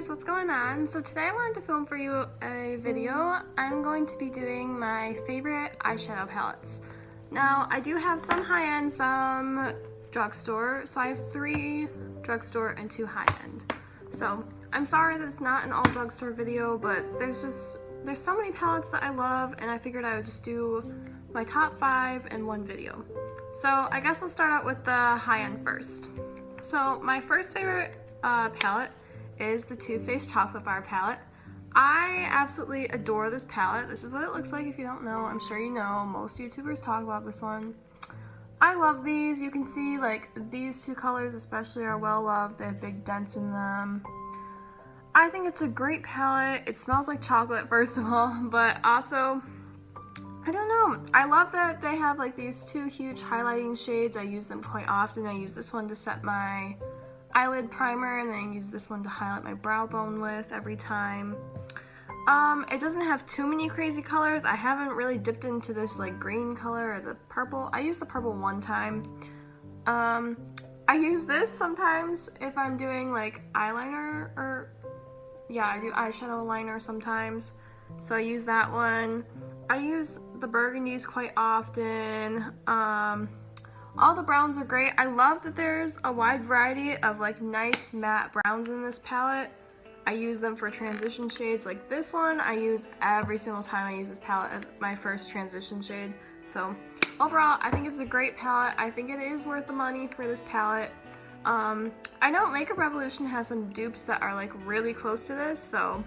guys, what's going on? So today I wanted to film for you a video. I'm going to be doing my favorite eyeshadow palettes. Now I do have some high-end, some drugstore, so I have 3 drugstore and 2 high-end. So I'm sorry that it's not an all drugstore video, but there's so many palettes that I love, and I figured I would just do my top 5 in one video. So I guess I'll start out with the high-end first. So my first favorite palette is the Too Faced Chocolate Bar palette. I absolutely adore this palette. This is what it looks like if you don't know. I'm sure you know. Most YouTubers talk about this one. I love these. You can see like these 2 colors especially are well loved. They have big dents in them. I think it's a great palette. It smells like chocolate first of all, but also I don't know. I love that they have like these 2 huge highlighting shades. I use them quite often. I use this one to set my eyelid primer, and then I use this one to highlight my brow bone with every time. It doesn't have too many crazy colors. I haven't really dipped into this like green color or the purple. I used the purple one time. I use this sometimes if I'm doing like eyeliner, or yeah, I do eyeshadow liner sometimes. So I use that one. I use the burgundies quite often. All the browns are great. I love that there's a wide variety of like nice matte browns in this palette. I use them for transition shades like this one. I use every single time I use this palette as my first transition shade. So overall, I think it's a great palette. I think it is worth the money for this palette. I know Makeup Revolution has some dupes that are like really close to this, so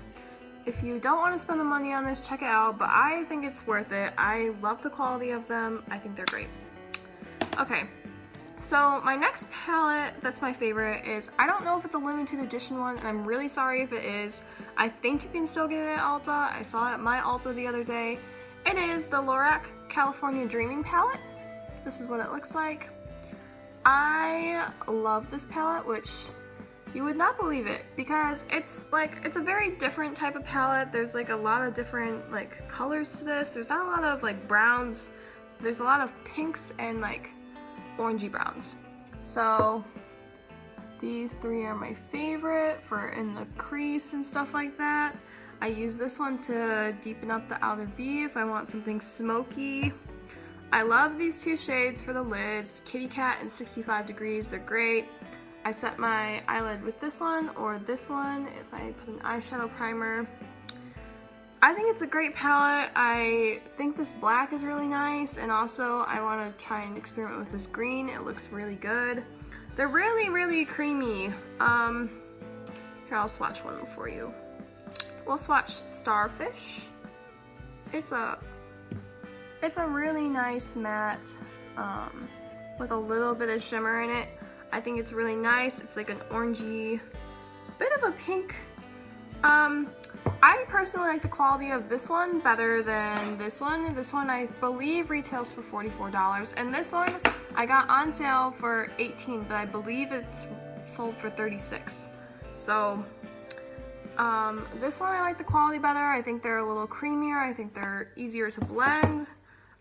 if you don't want to spend the money on this, check it out, but I think it's worth it. I love the quality of them. I think they're great. Okay, so my next palette that's my favorite is, I don't know if it's a limited edition one, and I'm really sorry if it is. I think you can still get it at Ulta. I saw it at my Ulta the other day. It is the Lorac California Dreaming palette. This is what it looks like. I love this palette, which you would not believe it, because it's a very different type of palette. There's like a lot of different like colors to this. There's not a lot of like browns. There's a lot of pinks and like orangey browns. So these 3 are my favorite for in the crease and stuff like that. I use this one to deepen up the outer V if I want something smoky. I love these 2 shades for the lids, Kitty Cat and 65 Degrees. They're great. I set my eyelid with this one or this one if I put an eyeshadow primer. I think it's a great palette. I think this black is really nice, and also I want to try and experiment with this green. It looks really good. They're really, really creamy. Here, I'll swatch one for you. We'll swatch Starfish. It's a really nice matte with a little bit of shimmer in it. I think it's really nice. It's like an orangey, bit of a pink. I personally like the quality of this one better than this one. This one I believe retails for $44, and this one I got on sale for $18, but I believe it's sold for $36. So this one I like the quality better. I think they're a little creamier. I think they're easier to blend.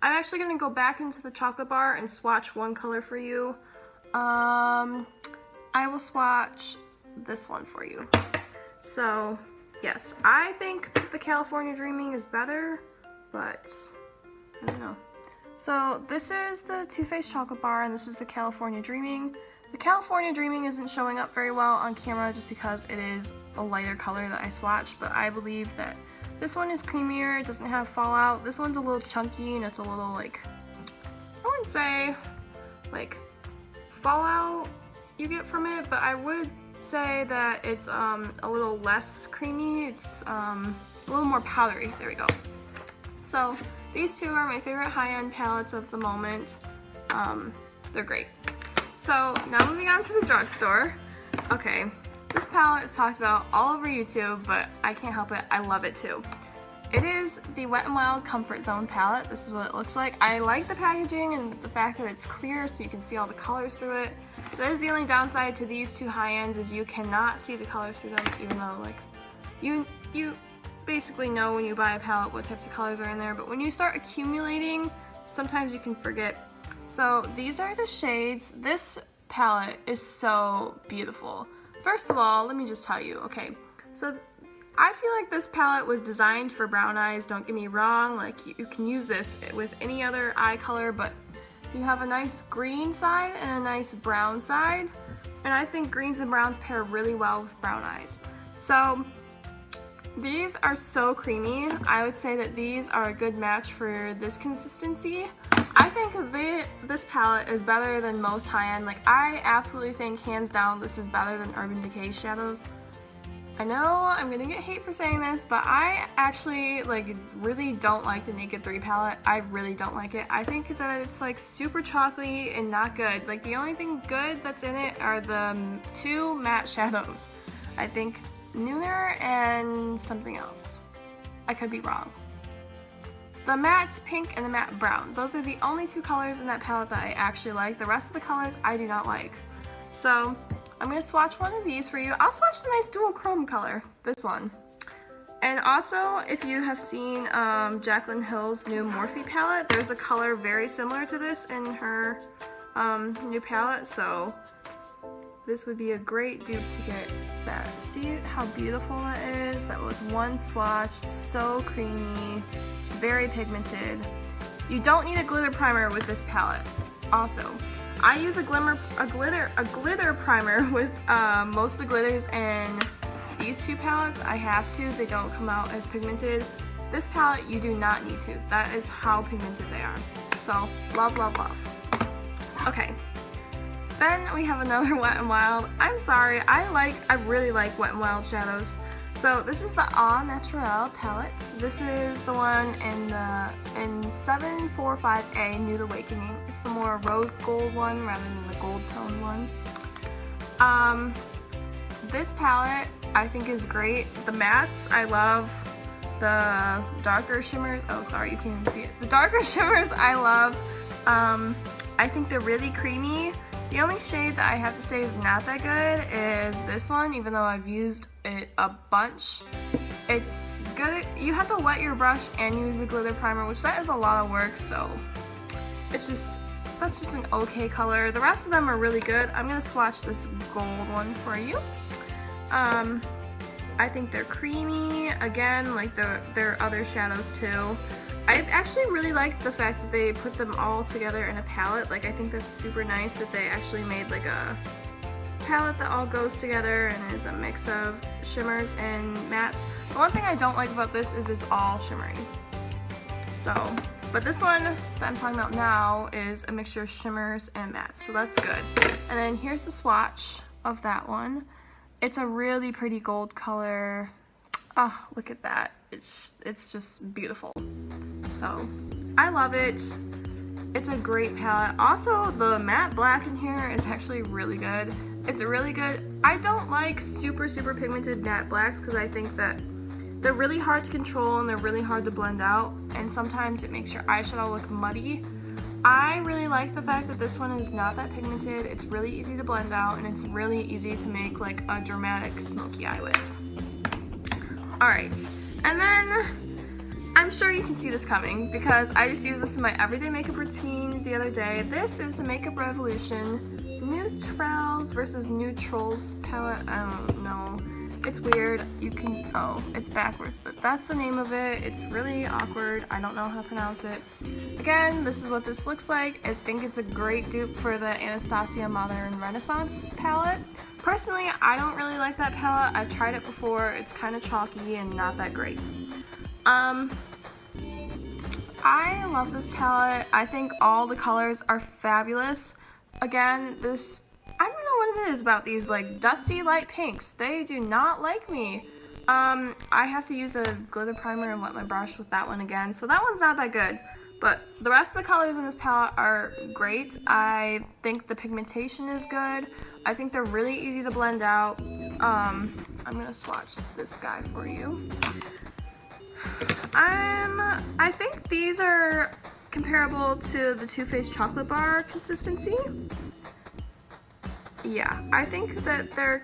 I'm actually going to go back into the chocolate bar and swatch one color for you. I will swatch this one for you. So yes, I think the California Dreaming is better, but I don't know. So this is the Too Faced Chocolate Bar, and this is the California Dreaming. The California Dreaming isn't showing up very well on camera just because it is a lighter color that I swatched, but I believe that this one is creamier. It doesn't have fallout. This one's a little chunky, and it's a little like, I wouldn't say like fallout you get from it, but I would say that it's a little less creamy. It's a little more powdery. There we go. So these 2 are my favorite high-end palettes of the moment. They're great. So now moving on to the drugstore. Okay, this palette is talked about all over YouTube, but I can't help it. I love it too. It is the Wet n Wild Comfort Zone palette. This is what it looks like. I like the packaging and the fact that it's clear so you can see all the colors through it. That is the only downside to these 2 high-ends, is you cannot see the colors through them, even though like you basically know when you buy a palette what types of colors are in there, but when you start accumulating, sometimes you can forget. So these are the shades. This palette is so beautiful. First of all, let me just tell you, okay, So I feel like this palette was designed for brown eyes, don't get me wrong, like you can use this with any other eye color, but you have a nice green side and a nice brown side, and I think greens and browns pair really well with brown eyes. So these are so creamy. I would say that these are a good match for this consistency. I think this palette is better than most high-end. Like, I absolutely think, hands down, this is better than Urban Decay shadows. I know I'm gonna get hate for saying this, but I actually like really don't like the Naked 3 palette. I really don't like it. I think that it's like super chocolatey and not good. Like, the only thing good that's in it are the 2 matte shadows. I think Nude and something else. I could be wrong. The matte pink and the matte brown. Those are the only 2 colors in that palette that I actually like. The rest of the colors I do not like. So I'm going to swatch one of these for you. I'll swatch the nice dual chrome color, this one. And also, if you have seen Jaclyn Hill's new Morphe palette, there's a color very similar to this in her new palette, so this would be a great dupe to get that. See how beautiful that is? That was one swatch. It's so creamy, very pigmented. You don't need a glitter primer with this palette. Also, I use a glitter primer with most of the glitters in these 2 palettes. I have to. They don't come out as pigmented. This palette, you do not need to. That is how pigmented they are. So, love, love, love. Okay. Then we have another Wet n Wild. I'm sorry, I really like Wet n Wild shadows. So this is the Au Naturel palette. This is the one in 745A Nude Awakening. It's the more rose gold one rather than the gold tone one. This palette I think is great. The mattes I love. The darker shimmers, oh sorry you can't even see it. The darker shimmers I love. I think they're really creamy. The only shade that I have to say is not that good is this one, even though I've used it a bunch. It's good. You have to wet your brush and use a glitter primer, which that is a lot of work, so that's just an okay color. The rest of them are really good. I'm gonna swatch this gold one for you. I think they're creamy, again, like their other shadows too. I actually really like the fact that they put them all together in a palette. Like, I think that's super nice that they actually made like a palette that all goes together and is a mix of shimmers and mattes. The one thing I don't like about this is it's all shimmery. So, but this one that I'm talking about now is a mixture of shimmers and mattes, so that's good. And then here's the swatch of that one. It's a really pretty gold color. Oh, look at that. It's just beautiful. So, I love it. It's a great palette. Also, the matte black in here is actually really good. It's really good. I don't like super pigmented matte blacks because I think that they're really hard to control and they're really hard to blend out, and sometimes it makes your eyeshadow look muddy. I really like the fact that this one is not that pigmented. It's really easy to blend out and it's really easy to make like a dramatic smoky eye with. Alright, and then I'm sure you can see this coming because I just used this in my everyday makeup routine the other day. This is the Makeup Revolution Neut-rals versus Neutrals palette. I don't know. It's weird. You can, oh, it's backwards, but that's the name of it. It's really awkward. I don't know how to pronounce it. Again, this is what this looks like. I think it's a great dupe for the Anastasia Modern Renaissance palette. Personally, I don't really like that palette. I've tried it before. It's kind of chalky and not that great. I love this palette. I think all the colors are fabulous. Again, this, I don't know what it is about these like dusty light pinks. They do not like me. I have to use a glitter primer and wet my brush with that one again. So that one's not that good. But the rest of the colors in this palette are great. I think the pigmentation is good. I think they're really easy to blend out. I'm gonna swatch this guy for you. I think these are comparable to the Too Faced Chocolate Bar consistency. Yeah, I think that they're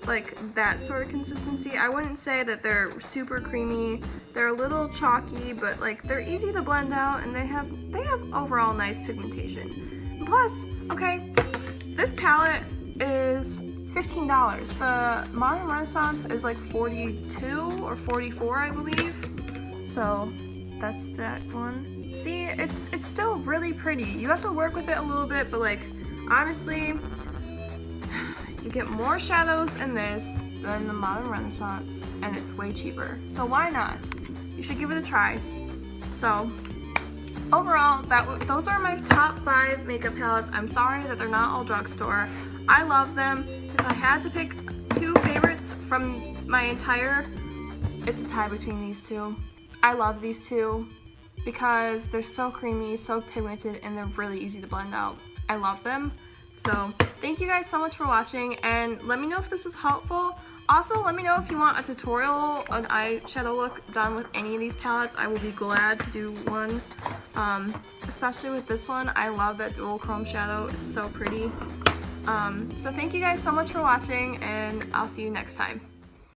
like that sort of consistency. I wouldn't say that they're super creamy. They're a little chalky, but like they're easy to blend out and they have overall nice pigmentation. And plus, okay, this palette is $15. The Modern Renaissance is like 42 or 44, I believe. So that's that one. See, it's still really pretty. You have to work with it a little bit, but like honestly, you get more shadows in this than the Modern Renaissance, and it's way cheaper. So why not? You should give it a try. So overall, those are my top 5 makeup palettes. I'm sorry that they're not all drugstore. I love them. If I had to pick 2 favorites from my entire, it's a tie between these 2. I love these 2 because they're so creamy, so pigmented, and they're really easy to blend out. I love them. So thank you guys so much for watching, and let me know if this was helpful. Also, let me know if you want a tutorial, an eyeshadow look done with any of these palettes. I will be glad to do one, especially with this one. I love that dual chrome shadow. It's so pretty. So thank you guys so much for watching, and I'll see you next time.